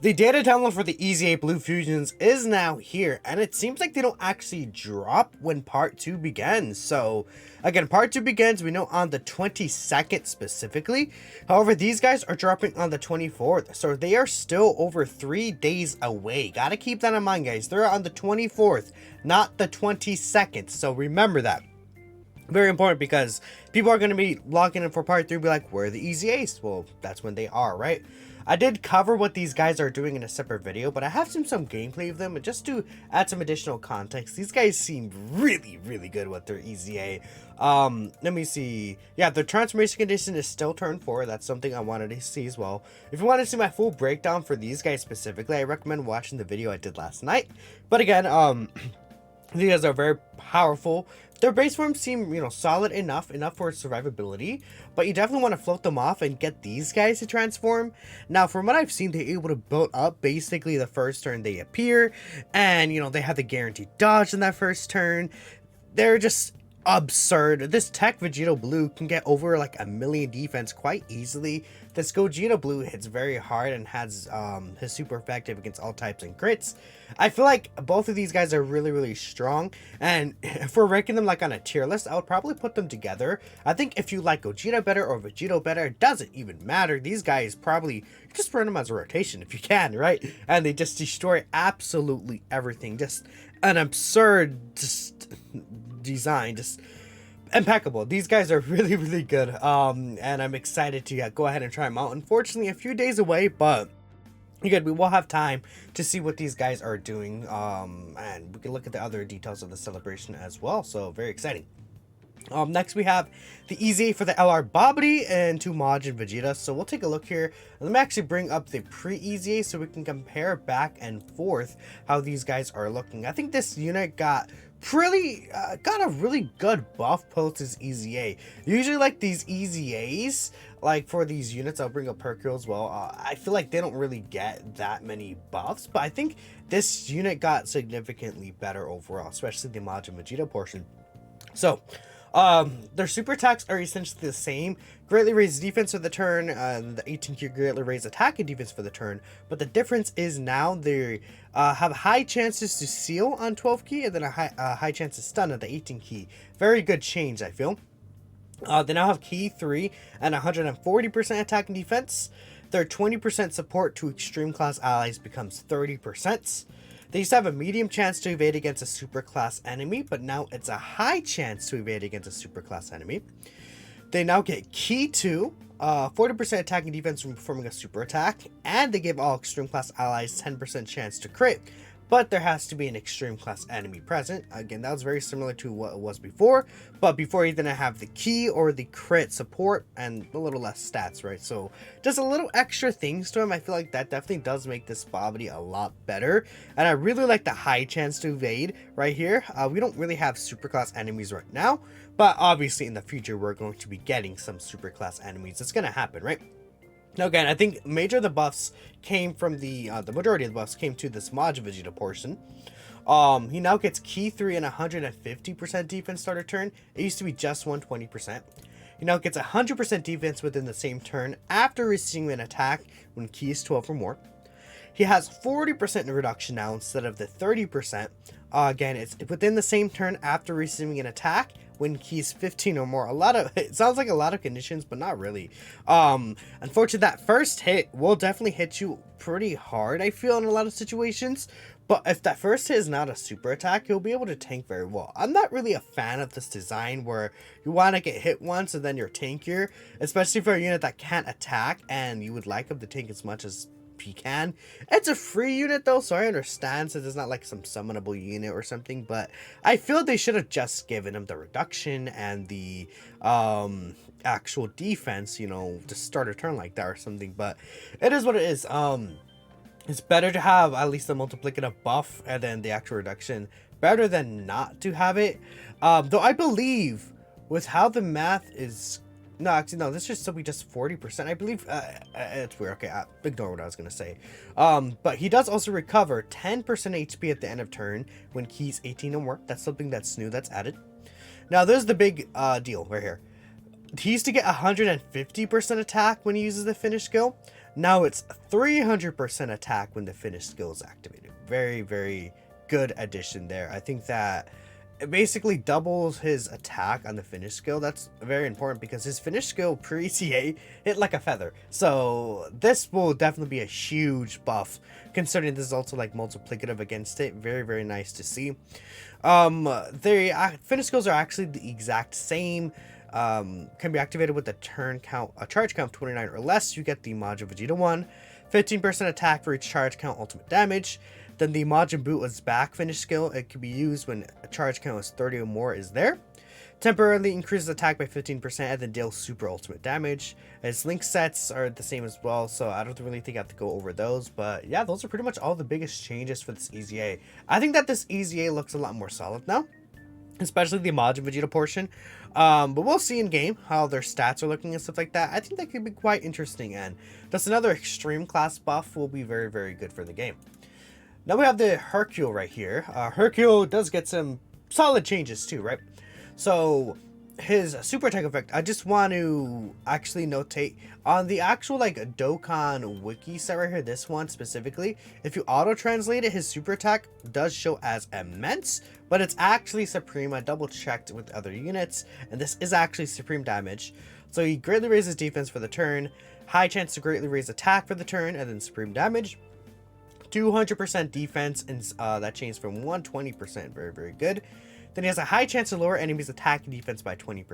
The data download for the EZA Blue Fusions is now here, and it seems like they don't actually drop when Part 2 begins. So, again, Part 2 begins, we know, on the 22nd specifically. However, these guys are dropping on the 24th, so they are still over 3 days away. Gotta keep that in mind, guys. They're on the 24th, not the 22nd, so remember that. Very important, because people are going to be logging in for Part 3 and be like, where are the EZAs? Well, that's when they are, right? I did cover what these guys are doing in a separate video, but I have seen some gameplay of them, and just to add some additional context, these guys seem really good with their EZA. Let me see. Yeah, the transformation condition is still turn 4. That's something I wanted to see as well. If you want to see my full breakdown for these guys specifically, I recommend watching the video I did last night. But again, these guys are very powerful. Their base forms seem, solid enough for survivability, but you definitely want to float them off and get these guys to transform. Now, from what I've seen, they're able to build up basically the first turn they appear, and, they have the guaranteed dodge in that first turn. They're just absurd. This Tech Vegeta Blue can get over like 1,000,000 defense quite easily. This Gogeta Blue hits very hard and has his super effective against all types and crits. I feel like both of these guys are really strong, and if we're ranking them like on a tier list, I would probably put them together. I think if you like Gogeta better or Vegito better, it doesn't even matter. These guys probably just run them as a rotation if you can, right? And they just destroy absolutely everything. Just an absurd design, just impeccable. These guys are really good, and I'm excited to go ahead and try them out. Unfortunately, a few days away, but again, we will have time to see what these guys are doing, and we can look at the other details of the celebration as well. So very exciting. Next we have the EZA for the LR Babidi and 2 Majin Vegeta. So we'll take a look here. Let me actually bring up the pre-EZA so we can compare back and forth how these guys are looking. I think this unit got a really good buff post his EZA. Usually, like, these EZAs, like for these units, I'll bring up Hercule as well. I feel like they don't really get that many buffs, but I think this unit got significantly better overall, especially the Majin Vegeta portion. So their super attacks are essentially the same. Greatly raise defense for the turn, the 18Q greatly raise attack and defense for the turn, but the difference is now they have high chances to seal on 12 key and then a high chance to stun at the 18 key. Very good change, I feel. They now have key 3 and 140% attack and defense. Their 20% support to extreme class allies becomes 30%. They used to have a medium chance to evade against a super class enemy, but now it's a high chance to evade against a super class enemy. They now get key 2, 40% attack and defense from performing a super attack, and they give all extreme class allies 10% chance to crit, but there has to be an extreme class enemy present. Again, that was very similar to what it was before, but before you didn't have the key or the crit support and a little less stats, right? So just a little extra things to him. I feel like that definitely does make this Babidi a lot better, and I really like the high chance to evade right here. We don't really have super class enemies right now, but obviously in the future we're going to be getting some super class enemies. It's gonna happen, right? Now again, I think major of the buffs came from the majority of the buffs came to this Majin Vegeta portion. He now gets key 3 and 150% defense starter turn. It used to be just 120%. He now gets 100% defense within the same turn after receiving an attack when key is 12 or more. He has 40% reduction now instead of the 30%. Again, it's within the same turn after receiving an attack when keys 15 or more. It sounds like a lot of conditions, but not really. Unfortunately, that first hit will definitely hit you pretty hard, I feel, in a lot of situations. But if that first hit is not a super attack, you'll be able to tank very well. I'm not really a fan of this design where you want to get hit once and then you're tankier, especially for a unit that can't attack and you would like him to tank as much as he can. It's a free unit though, so I understand since it's not like some summonable unit or something, but I feel they should have just given him the reduction and the actual defense, to start a turn like that or something. But it is what it is. It's better to have at least the multiplicative buff and then the actual reduction, better than not to have it. Though I believe with how the math is, no, actually, no, this should still be just 40%. I believe, it's weird. Okay, ignore what I was going to say. But he does also recover 10% HP at the end of turn when keys 18 or more. That's something that's new, that's added. Now, there's the big deal right here. He used to get 150% attack when he uses the finish skill. Now it's 300% attack when the finish skill is activated. Very, very good addition there. I think that it basically doubles his attack on the finish skill. That's very important because his finish skill per ECA hit like a feather. So this will definitely be a huge buff, considering this is also like multiplicative against it. Very, very nice to see. The finish skills are actually the exact same. Can be activated with a turn count, a charge count of 29 or less. You get the Majin Vegeta 1, 15% attack for each charge count, ultimate damage. Then the Majin Buu is back finish skill. It can be used when a charge count is 30 or more is there. Temporarily increases attack by 15% and then deals super ultimate damage. Its link sets are the same as well, so I don't really think I have to go over those. But yeah, those are pretty much all the biggest changes for this EZA. I think that this EZA looks a lot more solid now, especially the Majin Vegeta portion. But we'll see in game how their stats are looking and stuff like that. I think that could be quite interesting, and just another extreme class buff will be very, very good for the game. Now we have the Hercule right here. Hercule does get some solid changes too, right? So his super attack effect, I just want to actually notate on the actual like Dokkan wiki set right here, this one specifically, if you auto translate it, his super attack does show as immense, but it's actually supreme. I double checked with other units, and this is actually supreme damage. So he greatly raises defense for the turn, high chance to greatly raise attack for the turn, and then supreme damage. 200% defense, and that changes from 120%. Very, very good. Then he has a high chance to lower enemies' attack and defense by 20%.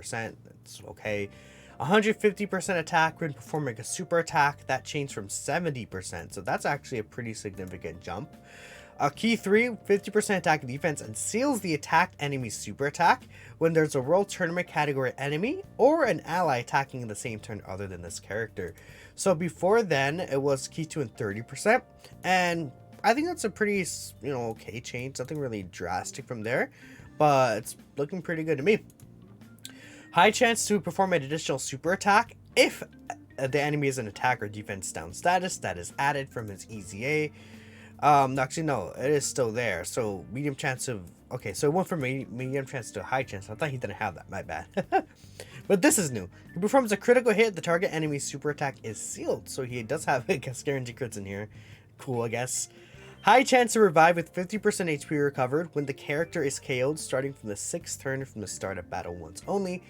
That's okay. 150% attack when performing a super attack. That changed from 70%. So that's actually a pretty significant jump. Key 3, 50% attack and defense, and seals the attacked enemy's super attack when there's a World Tournament category enemy or an ally attacking in the same turn other than this character. So before then, it was key 2 and 30%, and I think that's a pretty, okay change. Nothing really drastic from there, but it's looking pretty good to me. High chance to perform an additional super attack if the enemy is in attack or defense down status. That is added from his EZA. Actually, no, it is still there. So medium chance of, okay, so it went from medium chance to high chance. I thought he didn't have that, my bad. But this is new. He performs a critical hit. The target enemy's super attack is sealed. So he does have, I guess, guaranteed crits in here. Cool, I guess. High chance to revive with 50% HP recovered when the character is KO'd starting from the 6th turn from the start of battle once only.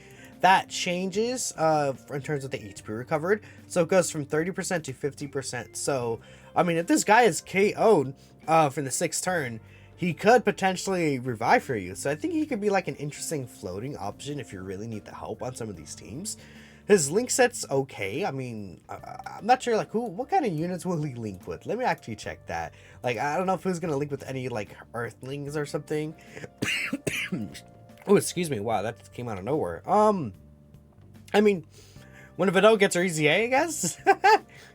That changes in terms of the HP recovered. So it goes from 30% to 50%. So, I mean, if this guy is KO'd from the 6th turn, he could potentially revive for you. So I think he could be like an interesting floating option if you really need the help on some of these teams. His link set's okay. I mean, I'm not sure like what kind of units will he link with. Let me actually check that. Like, I don't know if he's gonna link with any like Earthlings or something. Oh, excuse me. Wow, that came out of nowhere. I mean, when Vidal gets her EZA, I guess.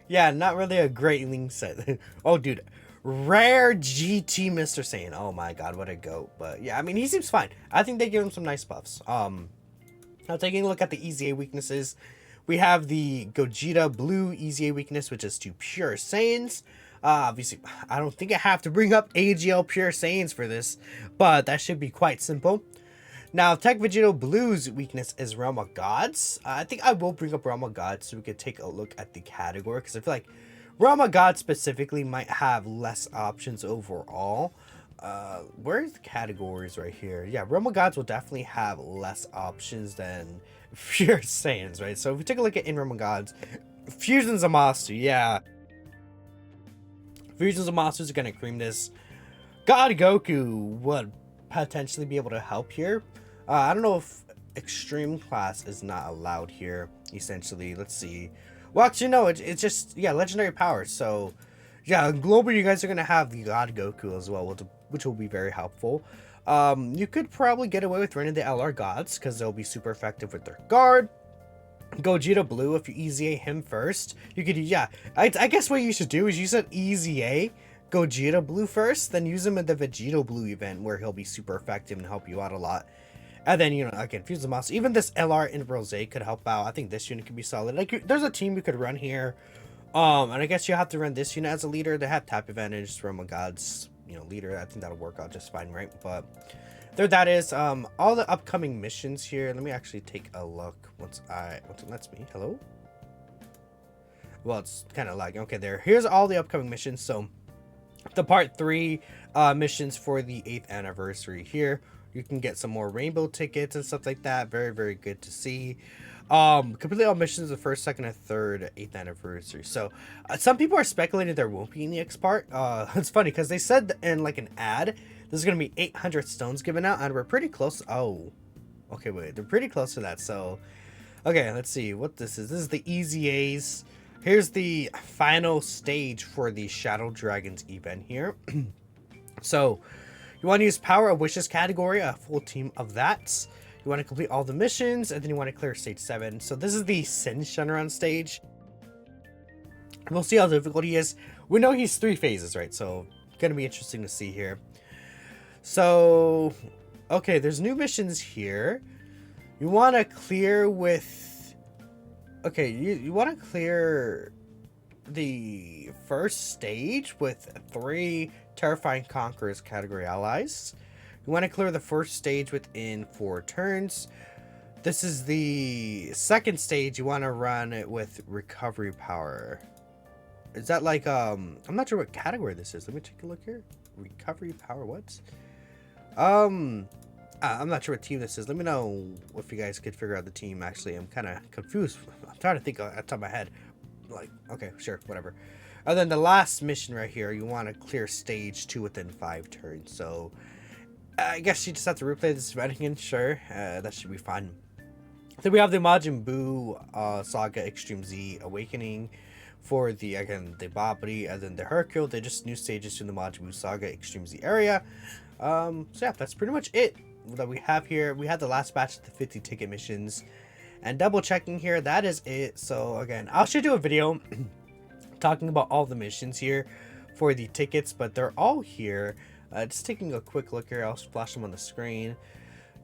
Yeah, not really a great link set. Oh, dude. Rare GT Mr. Saiyan. Oh my god, what a goat. But yeah, I mean, he seems fine. I think they give him some nice buffs. Now taking a look at the EZA weaknesses, we have the Gogeta Blue EZA weakness, which is to Pure Saiyans. Obviously, I don't think I have to bring up AGL Pure Saiyans for this, but that should be quite simple. Now, Tech Vegito Blue's weakness is Realm of Gods. I think I will bring up Realm of Gods so we could take a look at the category, because I feel like Realm of Gods specifically might have less options overall. Where's the categories right here? Yeah, Realm of Gods will definitely have less options than Pure Saiyans, right? So if we take a look at in Realm of Gods, Fusion Zamasu, yeah. Fusion Zamasu are going to cream this. God Goku would potentially be able to help here. I don't know if Extreme Class is not allowed here, essentially. Let's see. Well, actually, no, it's just, yeah, Legendary Powers. So, yeah, globally, you guys are going to have the God Goku as well, which will be very helpful. You could probably get away with running the LR Gods, because they'll be super effective with their guard. Gogeta Blue, if you EZA him first, you could, yeah, I guess what you should do is use an EZA Gogeta Blue first, then use him in the Vegito Blue event, where he'll be super effective and help you out a lot. And then, again, Fuse the Mouse. Even this LR in Rose could help out. I think this unit could be solid. Like, there's a team you could run here. And I guess you have to run this unit as a leader. They have tap advantage from a God's, leader. I think that'll work out just fine, right? But there that is. All the upcoming missions here. Let me actually take a look once it lets me. Hello? Well, it's kind of lagging. Okay, there. Here's all the upcoming missions. So, the part 3 missions for the 8th anniversary here. You can get some more rainbow tickets and stuff like that. Very, very good to see. Complete all missions the 1st, 2nd, and 3rd 8th anniversary. So, some people are speculating there won't be in the next part. It's funny because they said in like an ad, there's going to be 800 stones given out, and we're pretty close. Oh, okay, wait. They're pretty close to that. So, okay, let's see what this is. This is the EZA's. Here's the final stage for the Shadow Dragons event here. So, you want to use Power of Wishes category, a full team of that. You want to complete all the missions, and then you want to clear stage 7. So, this is the Sin Shenron stage. We'll see how difficult he is. We know he's 3 phases, right? So, going to be interesting to see here. So, okay, there's new missions here. You want to clear with... Okay, you want to clear the first stage with 3 Terrifying Conquerors category allies. You want to clear the first stage within 4 turns. This is the second stage. You want to run it with Recovery Power. Is that like, I'm not sure what category this is. Let me take a look here. Recovery Power, what? I'm not sure what team this is. Let me know if you guys could figure out the team. Actually, I'm kind of confused. I'm trying to think at the top of my head. Like, okay, sure, whatever. And then the last mission right here, you want to clear stage 2 within 5 turns. So, I guess you just have to replay this event again. Sure, that should be fun. Then we have the Majin Buu Saga Extreme Z Awakening for the, again, the Babidi, and then the Hercule. They're just new stages in the Majin Buu Saga Extreme Z area. So yeah, that's pretty much it that we have here. We had the last batch of the 50 ticket missions, and double checking here, that is it. So again, I'll should do a video talking about all the missions here for the tickets, but they're all here. Just taking a quick look here, I'll flash them on the screen.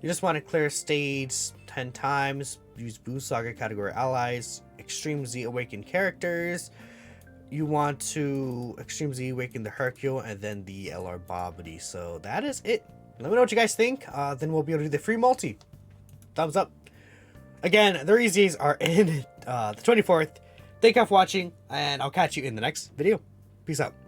You just want to clear stage 10 times, use Buu Saga category allies, Extreme Z awakened characters. You want to Extreme Z awaken the Hercule and then the LR Babidi. So that is it. Let me know what you guys think. Then we'll be able to do the free multi. Thumbs up. Again, the EZAs are in the 24th. Thank you for watching, and I'll catch you in the next video. Peace out.